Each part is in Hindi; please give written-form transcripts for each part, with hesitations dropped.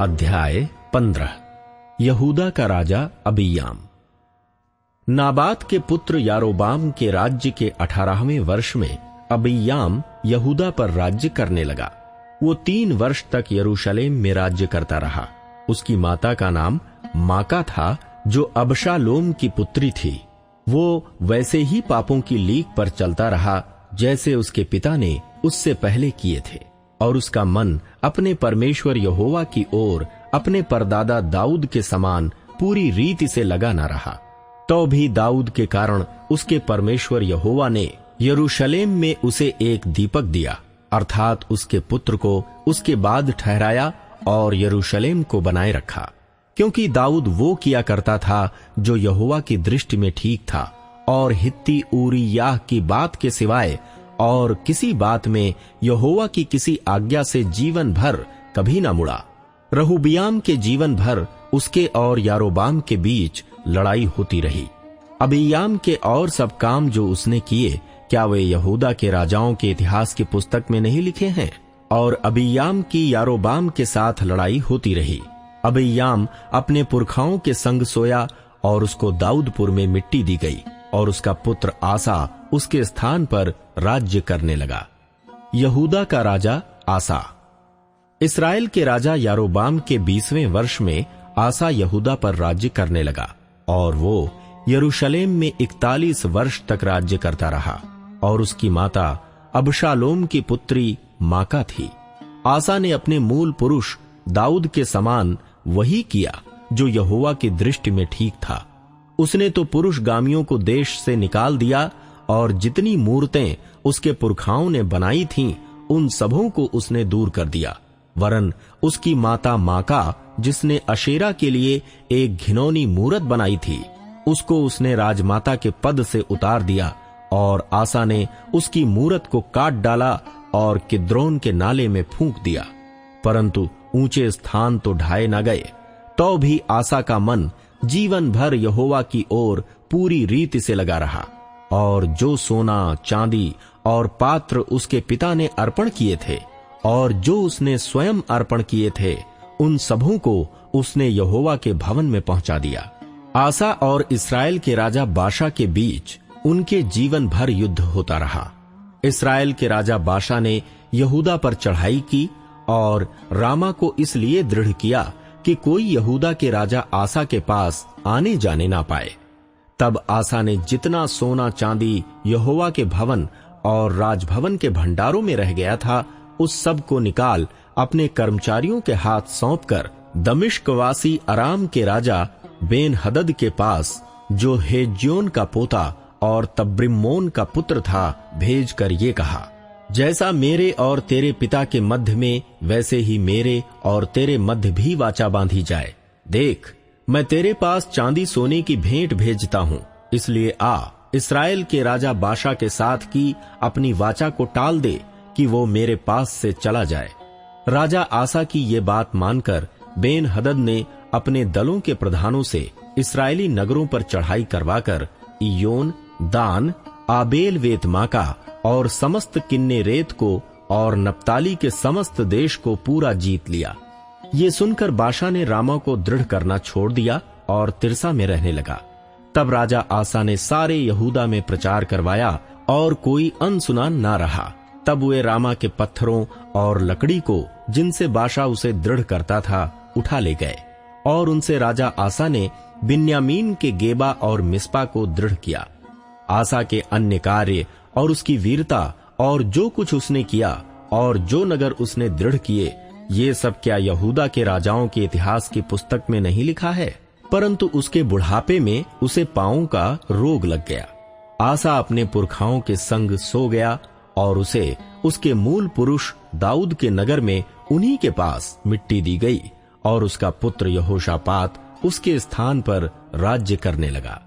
अध्याय 15। यहूदा का राजा अबिय्याम। नाबात के पुत्र यारोबाम के राज्य के 18वें वर्ष में अबिय्याम यहूदा पर राज्य करने लगा। वो 3 वर्ष तक यरूशलेम में राज्य करता रहा। उसकी माता का नाम माका था, जो अबशालोम की पुत्री थी। वो वैसे ही पापों की लीक पर चलता रहा जैसे उसके पिता ने उससे पहले किए थे, और उसका मन अपने परमेश्वर यहोवा की ओर अपने परदादा दाऊद के समान पूरी रीति से लगा न रहा। तो भी दाऊद के कारण उसके परमेश्वर यहोवा ने यरूशलेम में उसे एक दीपक दिया, अर्थात उसके पुत्र को उसके बाद ठहराया और यरूशलेम को बनाए रखा, क्योंकि दाऊद वो किया करता था जो यहोवा की दृष्टि में ठीक था, और हित्ती ऊरिय्याह की बात के सिवाय और किसी बात में यहोवा की किसी आज्ञा से जीवन भर कभी न मुड़ा। रहूबियाम के जीवन भर उसके और यारोबाम के बीच लड़ाई होती रही। अबिय्याम के और सब काम जो उसने किए, क्या वे यहूदा के राजाओं के इतिहास की पुस्तक में नहीं लिखे हैं? और अबिय्याम की यारोबाम के साथ लड़ाई होती रही। अबिय्याम अपने पुरखाओं के संग सोया और उसको दाऊदपुर में मिट्टी दी गई, और उसका पुत्र आसा उसके स्थान पर राज्य करने लगा। यहूदा का राजा आसा। इस्राएल के राजा यारोबाम के 20वें वर्ष में आसा यहूदा पर राज्य करने लगा, और वो यरूशलेम में 41 वर्ष तक राज्य करता रहा, और उसकी माता अबशालोम की पुत्री माका थी। आसा ने अपने मूल पुरुष दाऊद के समान वही किया जो यहोवा की दृष्टि में ठीक था। उसने तो पुरुषगामियों को देश से निकाल दिया, और जितनी मूर्तें उसके पुरखाओं ने बनाई थीं, उन सबों को उसने दूर कर दिया। वरन उसकी माता माका, जिसने अशेरा के लिए एक घिनौनी मूरत बनाई थी, उसको उसने राजमाता के पद से उतार दिया, और आसा ने उसकी मूरत को काट डाला और किद्रोन के नाले में फूंक दिया। परंतु ऊंचे स्थान तो ढाए न गए। तो भी आसा का मन जीवन भर यहोवा की ओर पूरी रीति से लगा रहा, और जो सोना चांदी और पात्र उसके पिता ने अर्पण किए थे, और जो उसने स्वयं अर्पण किए थे, उन सबों को उसने यहोवा के भवन में पहुंचा दिया। आसा और इस्राएल के राजा बाशा के बीच उनके जीवन भर युद्ध होता रहा। इस्राएल के राजा बाशा ने यहूदा पर चढ़ाई की और रामा को इसलिए दृढ़ किया कि कोई यहूदा के राजा आसा के पास आने जाने ना पाए। तब आसा ने जितना सोना चांदी यहोवा के भवन और राजभवन के भंडारों में रह गया था, उस सब को निकाल अपने कर्मचारियों के हाथ सौंपकर दमिश्कवासी अराम के राजा बेन हदद के पास, जो हेज्योन का पोता और तब्रिम्मोन का पुत्र था, भेजकर ये कहा, जैसा मेरे और तेरे पिता के मध्य में, वैसे ही मेरे और तेरे मध्य भी वाचा बांधी जाए। देख, मैं तेरे पास चांदी सोने की भेंट भेजता हूँ, इसलिए आ, इस्राएल के राजा बाशा के साथ की अपनी वाचा को टाल दे कि वो मेरे पास से चला जाए। राजा आसा की ये बात मानकर बेन हदद ने अपने दलों के प्रधानों से इस्राएली नगरों पर चढ़ाई करवाकर इयोन, दान, आबेल वेतमाका और समस्त किन्नेरेत को और नप्ताली के समस्त देश को पूरा जीत लिया। ये सुनकर बाशा ने रामा को दृढ़ करना छोड़ दिया और तिरसा में रहने लगा। तब राजा आसा ने सारे यहूदा में प्रचार करवाया, और कोई अनसुना ना रहा। तब वे रामा के पत्थरों और लकड़ी को, जिनसे बाशा उसे दृढ़ करता था, उठा ले गए, और उनसे राजा आसा ने बिन्यामीन के गेबा और मिस्पा को दृढ़ किया। आसा के अन्य कार्य और उसकी वीरता और जो कुछ उसने किया और जो नगर उसने दृढ़ किए, ये सब क्या यहूदा के राजाओं के इतिहास की पुस्तक में नहीं लिखा है? परंतु उसके बुढ़ापे में उसे पांवों का रोग लग गया। आसा अपने पुरखाओं के संग सो गया, और उसे उसके मूल पुरुष दाऊद के नगर में उन्हीं के पास मिट्टी दी गई, और उसका पुत्र यहोशापात उसके स्थान पर राज्य करने लगा।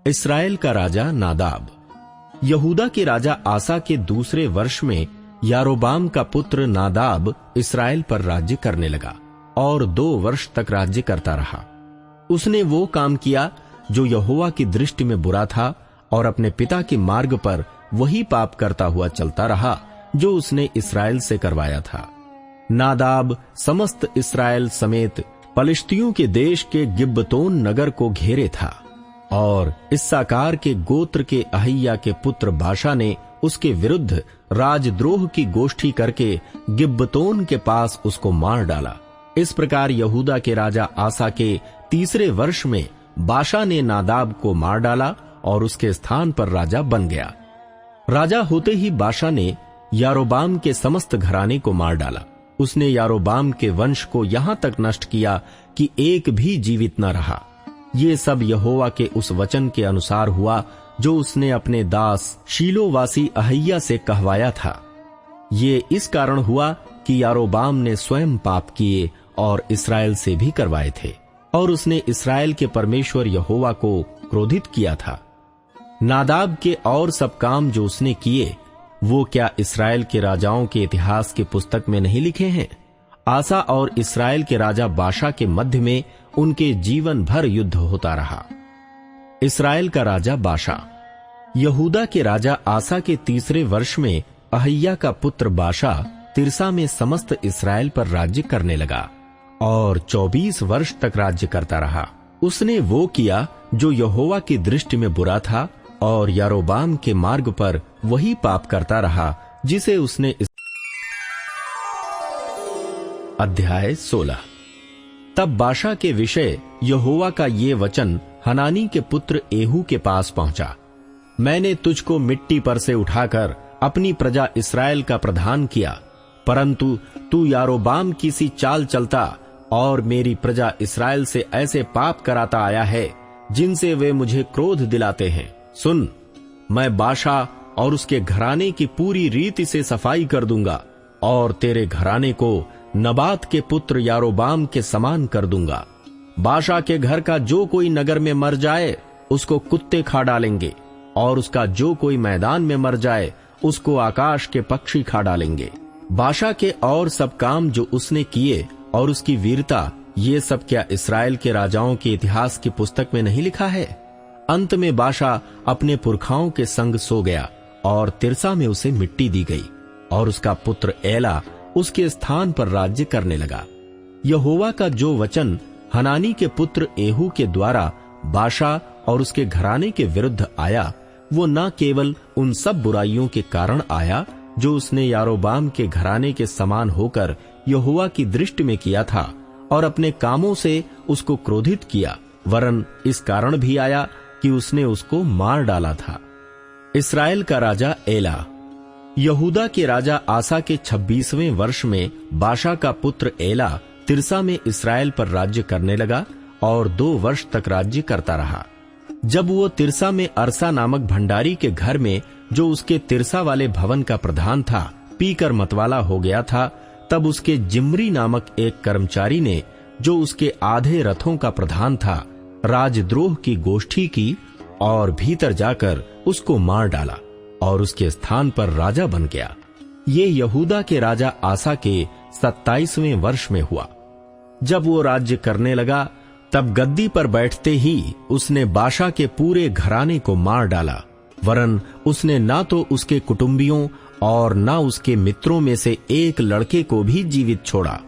इस्राएल का राजा नादाब। यहूदा के राजा आसा के 2 वर्ष में यारोबाम का पुत्र नादाब इस्राएल पर राज्य करने लगा, और 2 वर्ष तक राज्य करता रहा। उसने वो काम किया जो यहोवा की दृष्टि में बुरा था, और अपने पिता के मार्ग पर वही पाप करता हुआ चलता रहा जो उसने इस्राएल से करवाया था। नादाब समस्त इस्राएल समेत पलिश्तियों के देश के गिब्बतोन नगर को घेरे था, और इस्साकार के गोत्र के अहिय्या के पुत्र बाशा ने उसके विरुद्ध राजद्रोह की गोष्ठी करके गिब्बतोन के पास उसको मार डाला। इस प्रकार यहूदा के राजा आसा के तीसरे वर्ष में बाशा ने नादाब को मार डाला और उसके स्थान पर राजा बन गया। राजा होते ही बाशा ने यारोबाम के समस्त घराने को मार डाला। उसने यारोबाम के वंश को यहां तक नष्ट किया कि एक भी जीवित न रहा। ये सब यहोवा के उस वचन के अनुसार हुआ जो उसने अपने दास शीलोवासी अहिय्या से कहवाया था। ये इस कारण हुआ कि यारोबाम ने स्वयं पाप किए और इस्राएल से भी करवाए थे, और उसने इस्राएल के परमेश्वर यहोवा को क्रोधित किया था। नादाब के और सब काम जो उसने किए, वो क्या इस्राएल के राजाओं के इतिहास की पुस्तक में नहीं लिखे हैं? आसा और इस्राएल के राजा बाशा के मध्य में उनके जीवन भर युद्ध होता रहा। इस्राएल का राजा बाशा। यहूदा के राजा आसा के तीसरे वर्ष में अहिय्या का पुत्र बाशा तिर्सा में समस्त इस्राएल पर राज्य करने लगा और 24 वर्ष तक राज्य करता रहा। उसने वो किया जो यहोवा की दृष्टि में बुरा था, और यारोबाम के मार्ग पर वही पाप करता रहा जिसे उसने अध्याय 16। तब बाशा के विषय यहोवा का ये वचन हनानी के पुत्र एहू के पास पहुंचा। मैंने तुझको मिट्टी पर से उठाकर अपनी प्रजा इस्राएल का प्रधान किया, परंतु तू यारोबाम की सी चाल चलता और मेरी प्रजा इस्राएल से ऐसे पाप कराता आया है जिनसे वे मुझे क्रोध दिलाते हैं। सुन, मैं बाशा और उसके घराने की पूरी रीति से सफाई कर दूंगा और तेरे घराने को नबात के पुत्र यारोबाम के समान कर दूंगा। बाशा के घर का जो कोई नगर में मर जाए उसको कुत्ते खा डालेंगे, और उसका जो कोई मैदान में मर जाए उसको आकाश के पक्षी खा डालेंगे। बाशा के और सब काम जो उसने किए और उसकी वीरता, ये सब क्या इस्राएल के राजाओं के इतिहास की पुस्तक में नहीं लिखा है? अंत में बाशा अपने पुरखाओं के संग सो गया और तिर्सा में उसे मिट्टी दी गई, और उसका पुत्र एला उसके स्थान पर राज्य करने लगा। यहोवा का जो वचन हनानी के पुत्र एहू के द्वारा बाशा और उसके घराने के विरुद्ध आया, वो न केवल उन सब बुराइयों के कारण आया जो उसने यारोबाम के घराने के समान होकर यहोवा की दृष्टि में किया था और अपने कामों से उसको क्रोधित किया, वरन इस कारण भी आया कि उसने उसको मार डाला था। इस्राएल का राजा एला। यहूदा के राजा आसा के 26वें वर्ष में बाशा का पुत्र एला तिर्सा में इस्राएल पर राज्य करने लगा और 2 वर्ष तक राज्य करता रहा। जब वो तिर्सा में अरसा नामक भंडारी के घर में, जो उसके तिर्सा वाले भवन का प्रधान था, पीकर मतवाला हो गया था, तब उसके जिम्री नामक एक कर्मचारी ने, जो उसके आधे रथों का प्रधान था, राजद्रोह की गोष्ठी की और भीतर जाकर उसको मार डाला और उसके स्थान पर राजा बन गया। ये यहूदा के राजा आसा के 27वें वर्ष में हुआ। जब वो राज्य करने लगा, तब गद्दी पर बैठते ही उसने बाशा के पूरे घराने को मार डाला, वरन उसने ना तो उसके कुटुंबियों और ना उसके मित्रों में से एक लड़के को भी जीवित छोड़ा।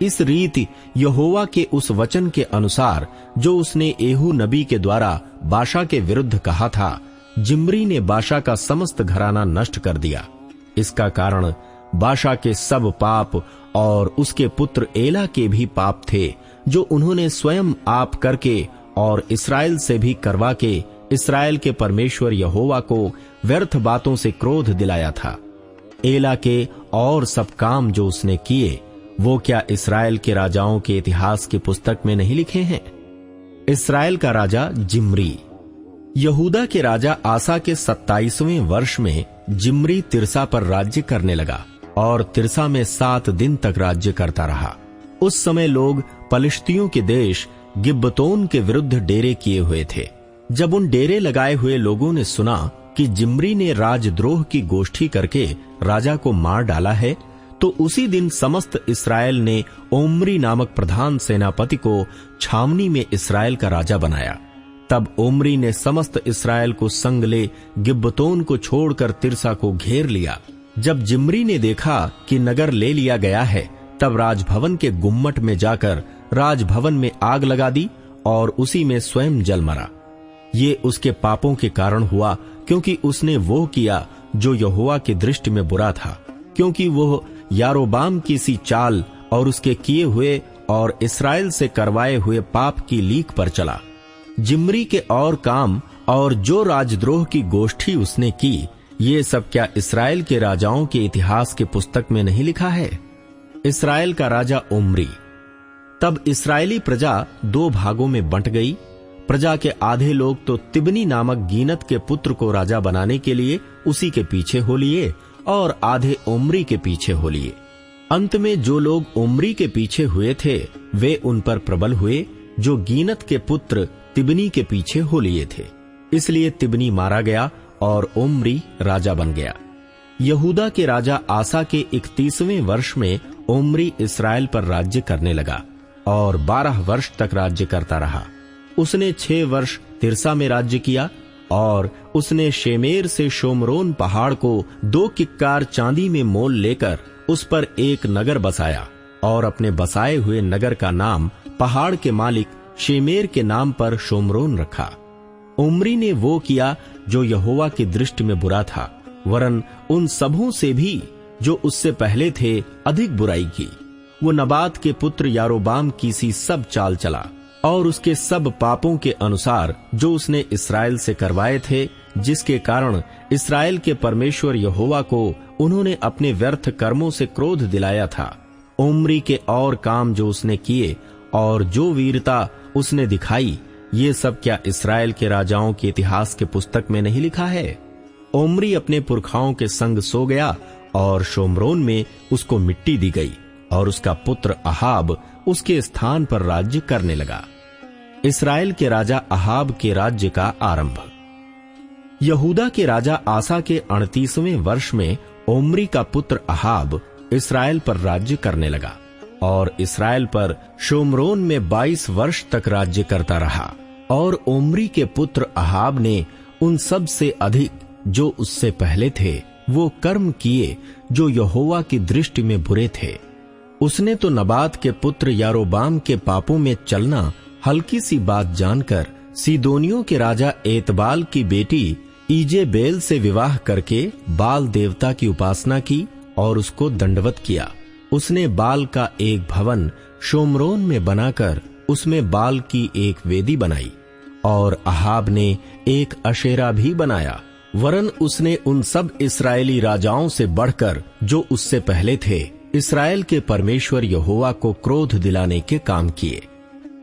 इस रीति यहोवा के उस वचन के अनुसार जो उसने एहू नबी के द्वारा बाशा के विरुद्ध कहा था, जिम्री ने बाशा का समस्त घराना नष्ट कर दिया। इसका कारण बाशा के सब पाप और उसके पुत्र एला के भी पाप थे, जो उन्होंने स्वयं आप करके और इस्राएल से भी करवा के इस्राएल के परमेश्वर यहोवा को व्यर्थ बातों से क्रोध दिलाया था। एला के और सब काम जो उसने किए, वो क्या इस्राएल के राजाओं के इतिहास की पुस्तक में नहीं लिखे हैं? इस्राएल का राजा जिम्री। यहूदा के राजा आसा के 27वें वर्ष में जिम्री तिर्सा पर राज्य करने लगा और तिर्सा में 7 दिन तक राज्य करता रहा। उस समय लोग पलिश्तियों के देश गिब्बतोन के विरुद्ध डेरे किए हुए थे। जब उन डेरे लगाए हुए लोगों ने सुना कि जिम्री ने राजद्रोह की गोष्ठी करके राजा को मार डाला है, तो उसी दिन समस्त इस्राएल ने ओम्री नामक प्रधान सेनापति को छावनी में इस्राएल का राजा बनाया। तब ओम्री ने समस्त इस्राएल को संग ले गिब्बतोन को छोड़कर तिर्सा को घेर लिया। जब जिम्री ने देखा कि नगर ले लिया गया है, तब राजभवन के गुम्मट में जाकर राजभवन में आग लगा दी और उसी में स्वयं जल मरा। ये उसके पापों के कारण हुआ, क्योंकि उसने वो किया जो यहोवा की दृष्टि में बुरा था, क्योंकि वो यारोबाम की सी चाल और उसके किए हुए और इस्राएल से करवाए हुए पाप की लीक पर चला। जिम्री के और काम और जो राजद्रोह की गोष्ठी उसने की, ये सब क्या इस्राएल के राजाओं के इतिहास के पुस्तक में नहीं लिखा है? इस्राएल का राजा ओम्री। तब इस्राएली प्रजा दो भागों में बंट गई। प्रजा के आधे लोग तो तिब्नी नामक गीनत के पुत्र को राजा बनाने के लिए उसी के पीछे हो लिए और आधे ओम्री के पीछे हो लिए। अंत में जो लोग ओम्री के पीछे हुए थे वे उन पर प्रबल हुए, जो गीनत के पुत्र तिब्नी के पीछे हो लिए थे। इसलिए तिब्नी मारा गया और ओम्री राजा बन गया। यहूदा के राजा आसा के 31वें वर्ष में ओम्री इस्राएल पर राज्य करने लगा और 12 वर्ष तक राज्य करता रहा। उसने 6 वर्ष तिरसा में राज्य किया और उसने शेमेर से शोमरोन पहाड़ को 2 किक्कार चांदी में मोल लेकर उस पर एक नगर बसाया और अपने बसाए हुए नगर का नाम पहाड़ के मालिक शेमेर के नाम पर शोमरोन रखा। ओम्री ने वो किया जो यहोवा की दृष्टि में बुरा था, वरन उन सबों से भी जो उससे पहले थे अधिक बुराई की। वो नबात के पुत्र यारोबाम की सी सब चाल चला और उसके सब पापों के अनुसार जो उसने इस्राएल से करवाए थे, जिसके कारण इस्राएल के परमेश्वर यहोवा को उन्होंने अपने व्यर्थ कर्मों से क्रोध दिलाया था। ओम्री के और काम जो उसने किए और जो वीरता उसने दिखाई, ये सब क्या इस्राएल के राजाओं के इतिहास के पुस्तक में नहीं लिखा है? ओम्री अपने पुरखाओं के संग सो गया और शोमरोन में उसको मिट्टी दी गई और उसका पुत्र अहाब उसके स्थान पर राज्य करने लगा। इस्राएल के राजा अहाब के राज्य का आरंभ। यहूदा के राजा आसा के 38वें वर्ष में ओम्री का पुत्र अहाब इस्राएल पर राज्य करने लगा और इस्राएल पर शोमरोन में 22 वर्ष तक राज्य करता रहा। और ओम्री के पुत्र अहाब ने उन सब से अधिक जो उससे पहले थे वो कर्म किए जो यहोवा की दृष्टि में बुरे थे। उसने तो नबात के पुत्र यारोबाम के पापों में चलना हल्की सी बात जानकर सीदोनियों के राजा एतबाल की बेटी ईजेबेल से विवाह करके बाल देवता की उपासना की और उसको दंडवत किया। उसने बाल का एक भवन शोमरोन में बनाकर उसमें बाल की एक वेदी बनाई और अहाब ने एक अशेरा भी बनाया। वरन उसने उन सब इस्राएली राजाओं से बढ़कर जो उससे पहले थे इस्राएल के परमेश्वर यहोवा को क्रोध दिलाने के काम किए।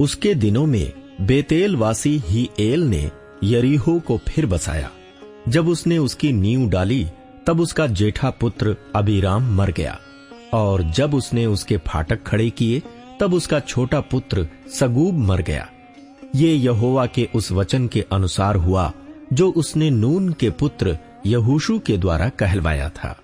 उसके दिनों में बेतेल वासी हीएल ने यरीहो को फिर बसाया। जब उसने उसकी नींव डाली तब उसका जेठा पुत्र अबीराम मर गया और जब उसने उसके फाटक खड़े किए तब उसका छोटा पुत्र सगूब मर गया। ये यहोवा के उस वचन के अनुसार हुआ जो उसने नून के पुत्र यहोशू के द्वारा कहलवाया था।